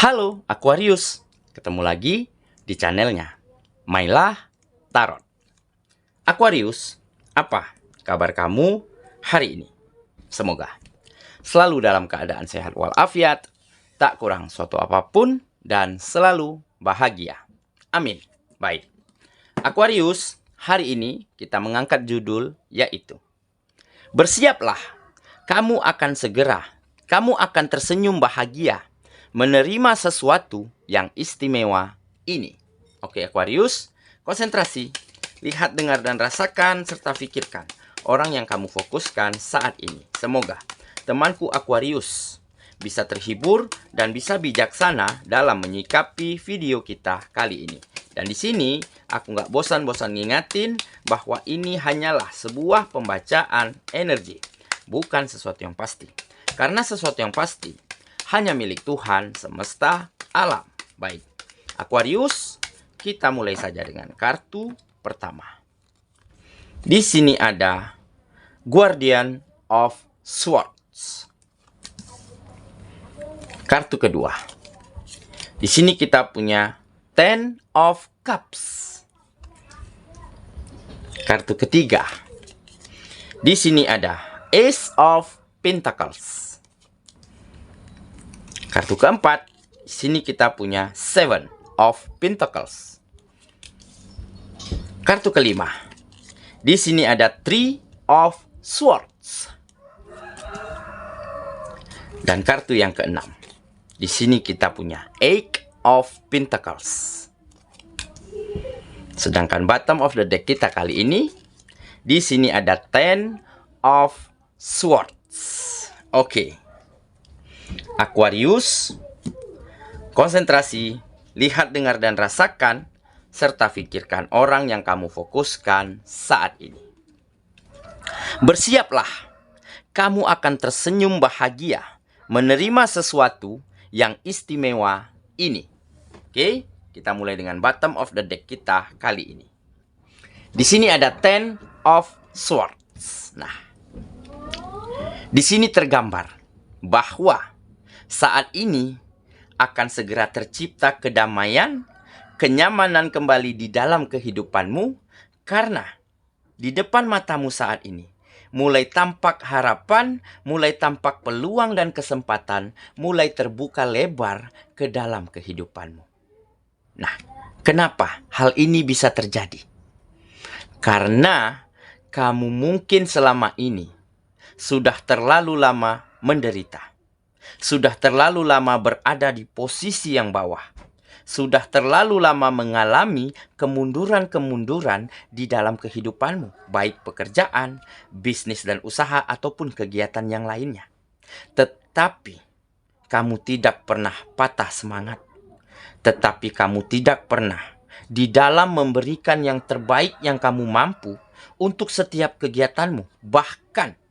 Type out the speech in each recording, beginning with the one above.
Halo Aquarius, ketemu lagi di channelnya Mylah Tarot. Aquarius, apa kabar kamu hari ini? Semoga selalu dalam keadaan sehat walafiat, tak kurang suatu apapun, dan selalu bahagia. Amin. Baik, Aquarius, hari ini kita mengangkat judul yaitu bersiaplah, kamu akan tersenyum bahagia menerima sesuatu yang istimewa ini. Oke Aquarius, konsentrasi, lihat, dengar, dan rasakan, serta pikirkan orang yang kamu fokuskan saat ini. Semoga temanku Aquarius bisa terhibur dan bisa bijaksana dalam menyikapi video kita kali ini. Dan di sini aku nggak bosan-bosan ngingatin bahwa ini hanyalah sebuah pembacaan energi, bukan sesuatu yang pasti. Karena sesuatu yang pasti hanya milik Tuhan semesta alam. Baik, Aquarius, kita mulai saja dengan kartu pertama. Di sini ada Guardian of Swords. Kartu kedua. Di sini kita punya Ten of Cups. Kartu ketiga. Di sini ada Ace of Pentacles. Kartu keempat, di sini kita punya Seven of Pentacles. Kartu kelima, di sini ada Three of Swords. Dan kartu yang keenam, di sini kita punya Eight of Pentacles. Sedangkan bottom of the deck kita kali ini, di sini ada Ten of Swords. Oke. Aquarius, konsentrasi, lihat, dengar, dan rasakan, serta pikirkan orang yang kamu fokuskan saat ini. Bersiaplah, kamu akan tersenyum bahagia menerima sesuatu yang istimewa ini. Oke, kita mulai dengan bottom of the deck kita kali ini. Di sini ada Ten of Swords. Nah, di sini tergambar bahwa saat ini akan segera tercipta kedamaian, kenyamanan kembali di dalam kehidupanmu, karena di depan matamu saat ini mulai tampak harapan, mulai tampak peluang dan kesempatan, mulai terbuka lebar ke dalam kehidupanmu. Nah, kenapa hal ini bisa terjadi? Karena kamu mungkin selama ini sudah terlalu lama menderita. Sudah terlalu lama berada di posisi yang bawah. Sudah terlalu lama mengalami kemunduran-kemunduran di dalam kehidupanmu, baik pekerjaan, bisnis dan usaha, ataupun kegiatan yang lainnya. Tetapi kamu tidak pernah patah semangat. Tetapi kamu tidak pernah di dalam memberikan yang terbaik yang kamu mampu untuk setiap kegiatanmu. Bahkan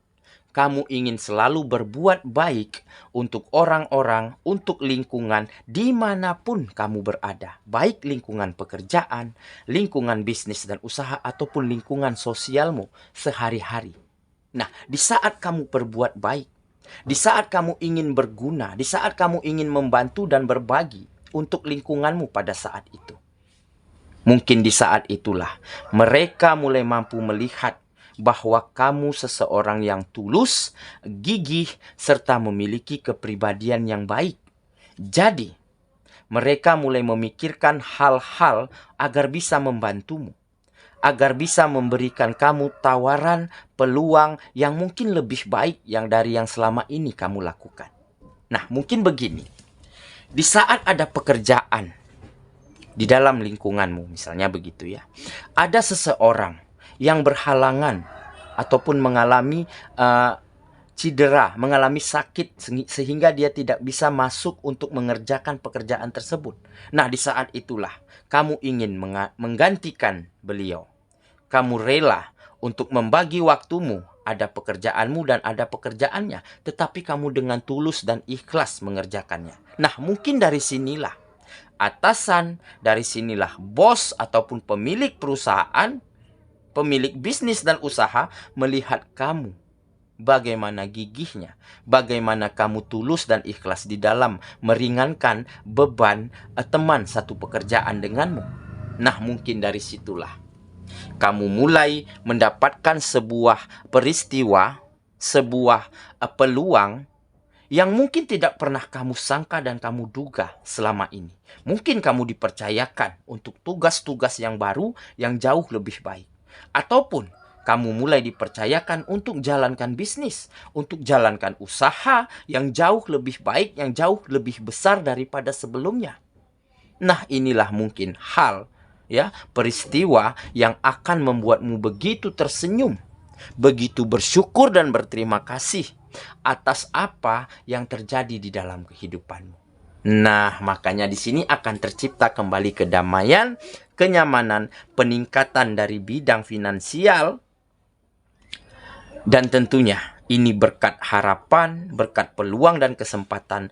kamu ingin selalu berbuat baik untuk orang-orang, untuk lingkungan, dimanapun kamu berada. Baik lingkungan pekerjaan, lingkungan bisnis dan usaha, ataupun lingkungan sosialmu sehari-hari. Nah, di saat kamu berbuat baik, di saat kamu ingin berguna, di saat kamu ingin membantu dan berbagi untuk lingkunganmu pada saat itu, mungkin di saat itulah mereka mulai mampu melihat bahwa kamu seseorang yang tulus, gigih, serta memiliki kepribadian yang baik. Jadi, mereka mulai memikirkan hal-hal agar bisa membantumu, agar bisa memberikan kamu tawaran, peluang yang mungkin lebih baik yang dari yang selama ini kamu lakukan. Nah, mungkin begini. Di saat ada pekerjaan di dalam lingkunganmu, misalnya begitu ya, ada seseorang yang berhalangan ataupun mengalami cedera, mengalami sakit sehingga dia tidak bisa masuk untuk mengerjakan pekerjaan tersebut. Nah, di saat itulah kamu ingin menggantikan beliau. Kamu rela untuk membagi waktumu, ada pekerjaanmu dan ada pekerjaannya, tetapi kamu dengan tulus dan ikhlas mengerjakannya. Nah, mungkin dari sinilah atasan, dari sinilah bos ataupun pemilik perusahaan, pemilik bisnis dan usaha melihat kamu bagaimana gigihnya, bagaimana kamu tulus dan ikhlas di dalam meringankan beban teman satu pekerjaan denganmu. Nah, mungkin dari situlah kamu mulai mendapatkan sebuah peristiwa, sebuah peluang yang mungkin tidak pernah kamu sangka dan kamu duga selama ini. Mungkin kamu dipercayakan untuk tugas-tugas yang baru yang jauh lebih baik. Ataupun kamu mulai dipercayakan untuk jalankan bisnis, untuk jalankan usaha yang jauh lebih baik, yang jauh lebih besar daripada sebelumnya. Nah, inilah mungkin hal, ya, peristiwa yang akan membuatmu begitu tersenyum, begitu bersyukur dan berterima kasih atas apa yang terjadi di dalam kehidupanmu. Nah, makanya di sini akan tercipta kembali kedamaian, kenyamanan, peningkatan dari bidang finansial, dan tentunya ini berkat harapan, berkat peluang dan kesempatan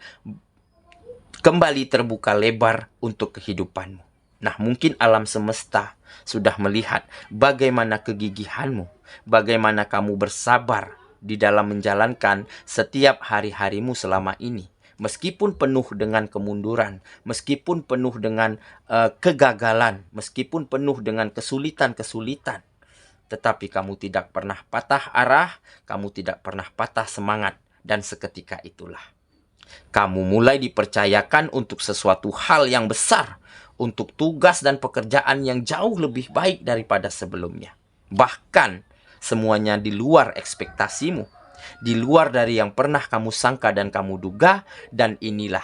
kembali terbuka lebar untuk kehidupanmu. Nah, mungkin alam semesta sudah melihat bagaimana kegigihanmu, bagaimana kamu bersabar di dalam menjalankan setiap hari-harimu selama ini. Meskipun penuh dengan kemunduran, meskipun penuh dengan kegagalan, meskipun penuh dengan kesulitan-kesulitan, tetapi kamu tidak pernah patah arah, kamu tidak pernah patah semangat, dan seketika itulah kamu mulai dipercayakan untuk sesuatu hal yang besar, untuk tugas dan pekerjaan yang jauh lebih baik daripada sebelumnya. Bahkan semuanya di luar ekspektasimu, di luar dari yang pernah kamu sangka dan kamu duga, dan inilah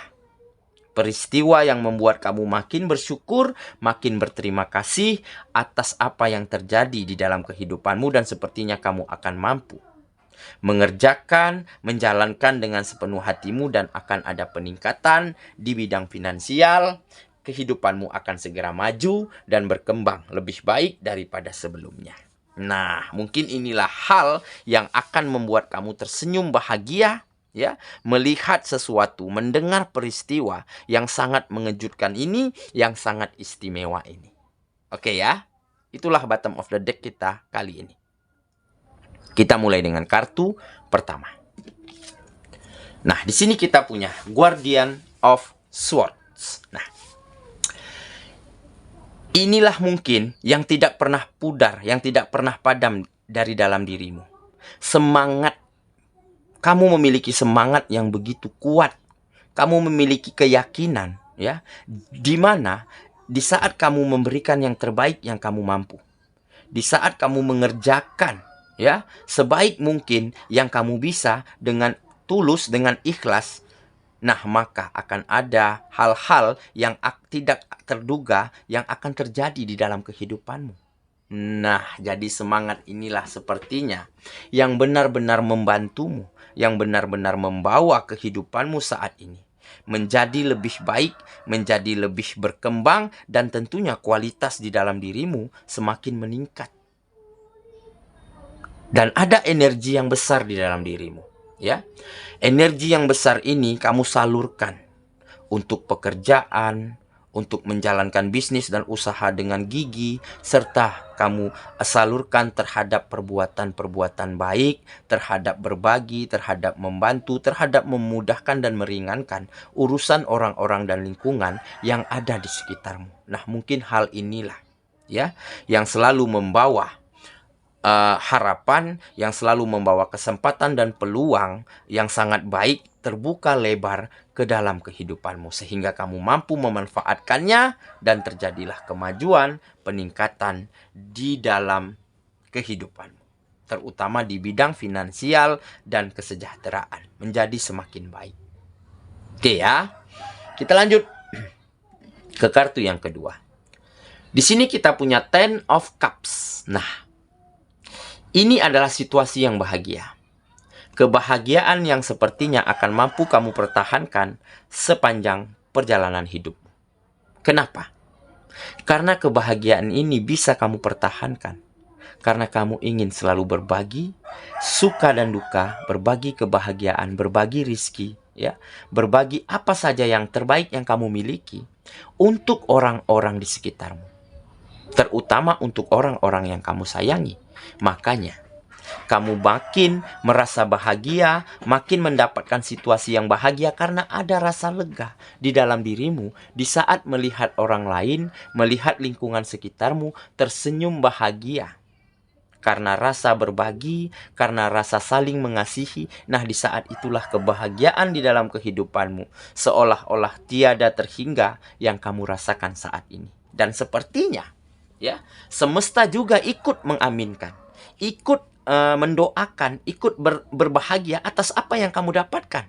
peristiwa yang membuat kamu makin bersyukur, makin berterima kasih atas apa yang terjadi di dalam kehidupanmu, dan sepertinya kamu akan mampu mengerjakan, menjalankan dengan sepenuh hatimu, dan akan ada peningkatan di bidang finansial. Kehidupanmu akan segera maju dan berkembang lebih baik daripada sebelumnya. Nah, mungkin inilah hal yang akan membuat kamu tersenyum bahagia, ya, melihat sesuatu, mendengar peristiwa yang sangat mengejutkan ini, yang sangat istimewa ini. Oke ya, itulah bottom of the deck kita kali ini. Kita mulai dengan kartu pertama. Nah, di sini kita punya Guardian of Swords. Nah, inilah mungkin yang tidak pernah pudar, yang tidak pernah padam dari dalam dirimu. Semangat. Kamu memiliki semangat yang begitu kuat. Kamu memiliki keyakinan, ya, di mana di saat kamu memberikan yang terbaik yang kamu mampu. Di saat kamu mengerjakan, ya, sebaik mungkin yang kamu bisa dengan tulus, dengan ikhlas, nah, maka akan ada hal-hal yang tidak terduga yang akan terjadi di dalam kehidupanmu. Nah, jadi semangat inilah sepertinya yang benar-benar membantumu, yang benar-benar membawa kehidupanmu saat ini menjadi lebih baik, menjadi lebih berkembang, dan tentunya kualitas di dalam dirimu semakin meningkat. Dan ada energi yang besar di dalam dirimu, ya. Energi yang besar ini kamu salurkan untuk pekerjaan, untuk menjalankan bisnis dan usaha dengan gigi, serta kamu salurkan terhadap perbuatan-perbuatan baik, terhadap berbagi, terhadap membantu, terhadap memudahkan dan meringankan urusan orang-orang dan lingkungan yang ada di sekitarmu. Nah, mungkin hal inilah, ya, yang selalu membawa harapan, yang selalu membawa kesempatan dan peluang yang sangat baik terbuka lebar ke dalam kehidupanmu, sehingga kamu mampu memanfaatkannya dan terjadilah kemajuan, peningkatan di dalam kehidupanmu, terutama di bidang finansial dan kesejahteraan menjadi semakin baik. Oke ya, kita lanjut ke kartu yang kedua. Di sini kita punya Ten of Cups. Nah, ini adalah situasi yang bahagia. Kebahagiaan yang sepertinya akan mampu kamu pertahankan sepanjang perjalanan hidupmu. Kenapa? Karena kebahagiaan ini bisa kamu pertahankan karena kamu ingin selalu berbagi suka dan duka, berbagi kebahagiaan, berbagi rizki, ya, berbagi apa saja yang terbaik yang kamu miliki untuk orang-orang di sekitarmu, terutama untuk orang-orang yang kamu sayangi. Makanya Kamu makin merasa bahagia, makin mendapatkan situasi yang bahagia karena ada rasa lega di dalam dirimu di saat melihat orang lain, melihat lingkungan sekitarmu tersenyum bahagia. Karena rasa berbagi, karena rasa saling mengasihi, nah di saat itulah kebahagiaan di dalam kehidupanmu seolah-olah tiada terhingga yang kamu rasakan saat ini. Dan sepertinya, ya, semesta juga ikut mengaminkan, ikut mendoakan, ikut berbahagia atas apa yang kamu dapatkan.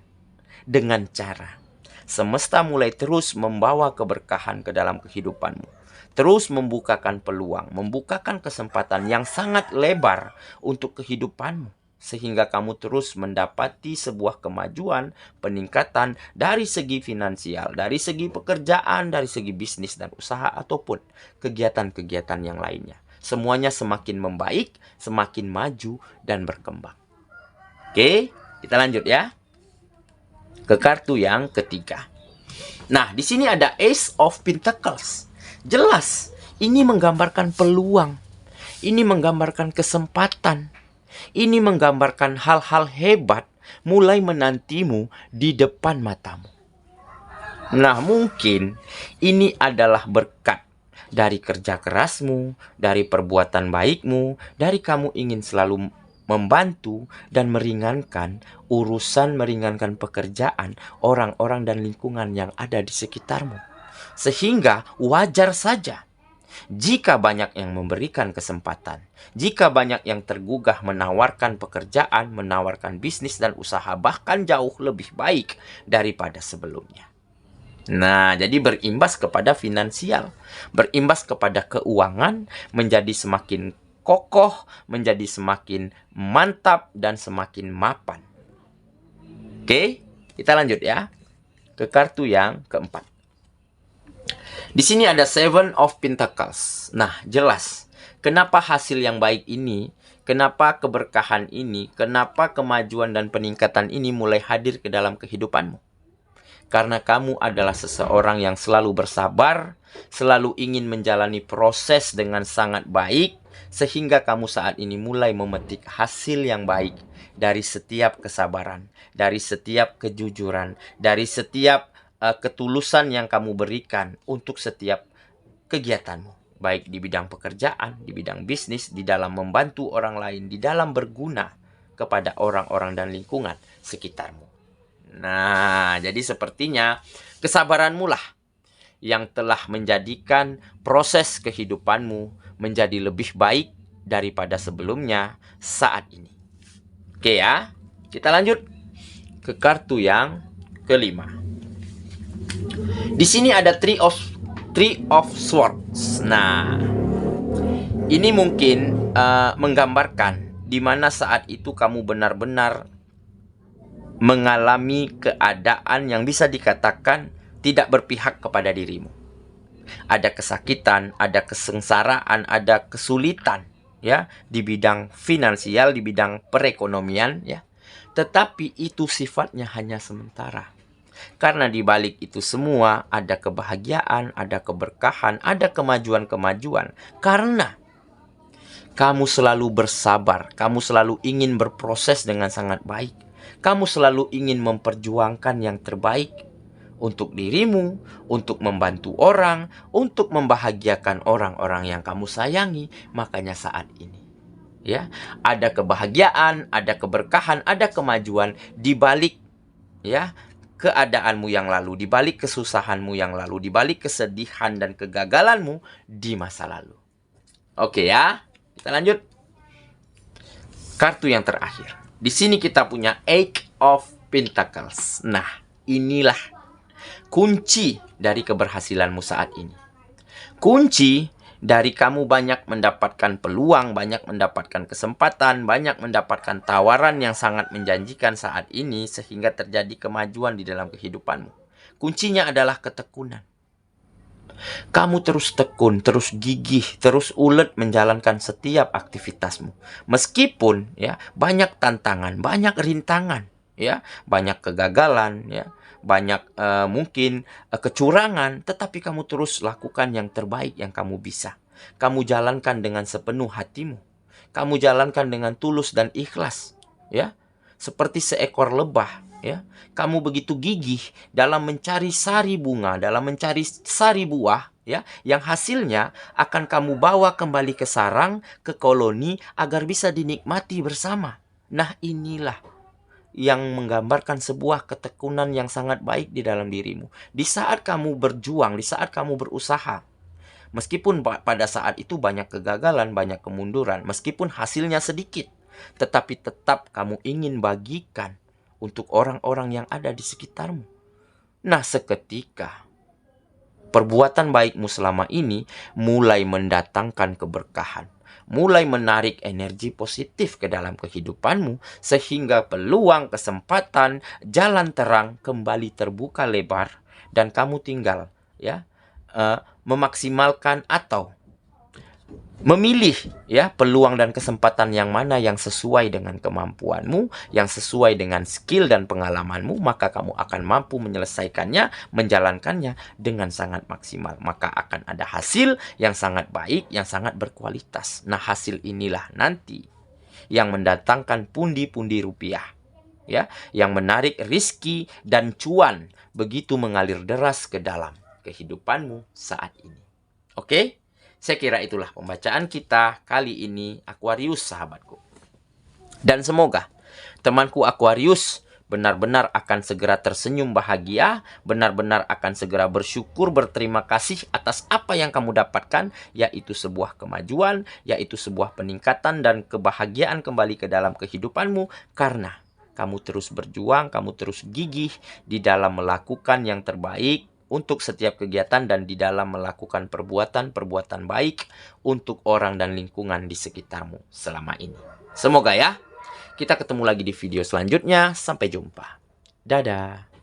Dengan cara semesta mulai terus membawa keberkahan ke dalam kehidupanmu, terus membukakan peluang, membukakan kesempatan yang sangat lebar untuk kehidupanmu, sehingga kamu terus mendapati sebuah kemajuan, peningkatan dari segi finansial, dari segi pekerjaan, dari segi bisnis dan usaha, ataupun kegiatan-kegiatan yang lainnya. Semuanya semakin membaik, semakin maju dan berkembang. Oke, kita lanjut ya ke kartu yang ketiga. Nah, di sini ada Ace of Pentacles. Jelas, ini menggambarkan peluang. Ini menggambarkan kesempatan. Ini menggambarkan hal-hal hebat mulai menantimu di depan matamu. Nah, mungkin ini adalah berkat dari kerja kerasmu, dari perbuatan baikmu, dari kamu ingin selalu membantu dan meringankan urusan, meringankan pekerjaan orang-orang dan lingkungan yang ada di sekitarmu. Sehingga wajar saja jika banyak yang memberikan kesempatan, jika banyak yang tergugah menawarkan pekerjaan, menawarkan bisnis dan usaha bahkan jauh lebih baik daripada sebelumnya. Nah, jadi berimbas kepada finansial, berimbas kepada keuangan, menjadi semakin kokoh, menjadi semakin mantap, dan semakin mapan. Oke, kita lanjut ya ke kartu yang keempat. Di sini ada Seven of Pentacles. Nah, jelas kenapa hasil yang baik ini, kenapa keberkahan ini, kenapa kemajuan dan peningkatan ini mulai hadir ke dalam kehidupanmu. Karena kamu adalah seseorang yang selalu bersabar, selalu ingin menjalani proses dengan sangat baik, sehingga kamu saat ini mulai memetik hasil yang baik dari setiap kesabaran, dari setiap kejujuran, dari setiap ketulusan yang kamu berikan untuk setiap kegiatanmu. Baik di bidang pekerjaan, di bidang bisnis, di dalam membantu orang lain, di dalam berguna kepada orang-orang dan lingkungan sekitarmu. Nah, jadi sepertinya kesabaranmu lah yang telah menjadikan proses kehidupanmu menjadi lebih baik daripada sebelumnya saat ini. Oke ya, kita lanjut ke kartu yang kelima. Di sini ada Three of Swords. Nah, ini mungkin menggambarkan di mana saat itu kamu benar-benar mengalami keadaan yang bisa dikatakan tidak berpihak kepada dirimu. Ada kesakitan, ada kesengsaraan, ada kesulitan ya di bidang finansial, di bidang perekonomian ya. Tetapi itu sifatnya hanya sementara. Karena di balik itu semua ada kebahagiaan, ada keberkahan, ada kemajuan-kemajuan. Karena kamu selalu bersabar, kamu selalu ingin berproses dengan sangat baik. Kamu selalu ingin memperjuangkan yang terbaik untuk dirimu, untuk membantu orang, untuk membahagiakan orang-orang yang kamu sayangi. Makanya saat ini, ya, ada kebahagiaan, ada keberkahan, ada kemajuan di balik ya keadaanmu yang lalu, di balik kesusahanmu yang lalu, di balik kesedihan dan kegagalanmu di masa lalu. Oke ya, kita lanjut. Kartu yang terakhir. Di sini kita punya Eight of Pentacles. Nah, inilah kunci dari keberhasilanmu saat ini. Kunci dari kamu banyak mendapatkan peluang, banyak mendapatkan kesempatan, banyak mendapatkan tawaran yang sangat menjanjikan saat ini, sehingga terjadi kemajuan di dalam kehidupanmu. Kuncinya adalah ketekunan. Kamu terus tekun, terus gigih, terus ulet menjalankan setiap aktivitasmu. Meskipun ya banyak tantangan, banyak rintangan, ya, banyak kegagalan, ya, banyak mungkin kecurangan, tetapi kamu terus lakukan yang terbaik yang kamu bisa. Kamu jalankan dengan sepenuh hatimu. kamu jalankan dengan tulus dan ikhlas, ya. Seperti seekor lebah, ya. Kamu begitu gigih dalam mencari sari bunga, dalam mencari sari buah, ya, yang hasilnya akan kamu bawa kembali ke sarang, ke koloni agar bisa dinikmati bersama. Nah, inilah yang menggambarkan sebuah ketekunan yang sangat baik di dalam dirimu. Di saat kamu berjuang, di saat kamu berusaha, meskipun pada saat itu banyak kegagalan, banyak kemunduran, meskipun hasilnya sedikit, tetapi tetap kamu ingin bagikan untuk orang-orang yang ada di sekitarmu. Nah, seketika perbuatan baikmu selama ini mulai mendatangkan keberkahan, mulai menarik energi positif ke dalam kehidupanmu, sehingga peluang, kesempatan, jalan terang kembali terbuka lebar, dan kamu tinggal, ya, memaksimalkan atau memilih, ya, peluang dan kesempatan yang mana yang sesuai dengan kemampuanmu, yang sesuai dengan skill dan pengalamanmu, maka kamu akan mampu menyelesaikannya, menjalankannya dengan sangat maksimal. Maka akan ada hasil yang sangat baik, yang sangat berkualitas. Nah, hasil inilah nanti yang mendatangkan pundi-pundi rupiah, ya, yang menarik rizki dan cuan begitu mengalir deras ke dalam kehidupanmu saat ini. Oke? Saya kira itulah pembacaan kita kali ini, Aquarius sahabatku. Dan semoga temanku Aquarius benar-benar akan segera tersenyum bahagia, benar-benar akan segera bersyukur, berterima kasih atas apa yang kamu dapatkan, yaitu sebuah kemajuan, yaitu sebuah peningkatan dan kebahagiaan kembali ke dalam kehidupanmu, karena kamu terus berjuang, kamu terus gigih di dalam melakukan yang terbaik untuk setiap kegiatan dan di dalam melakukan perbuatan-perbuatan baik untuk orang dan lingkungan di sekitarmu selama ini. Semoga ya, kita ketemu lagi di video selanjutnya. Sampai jumpa. Dadah.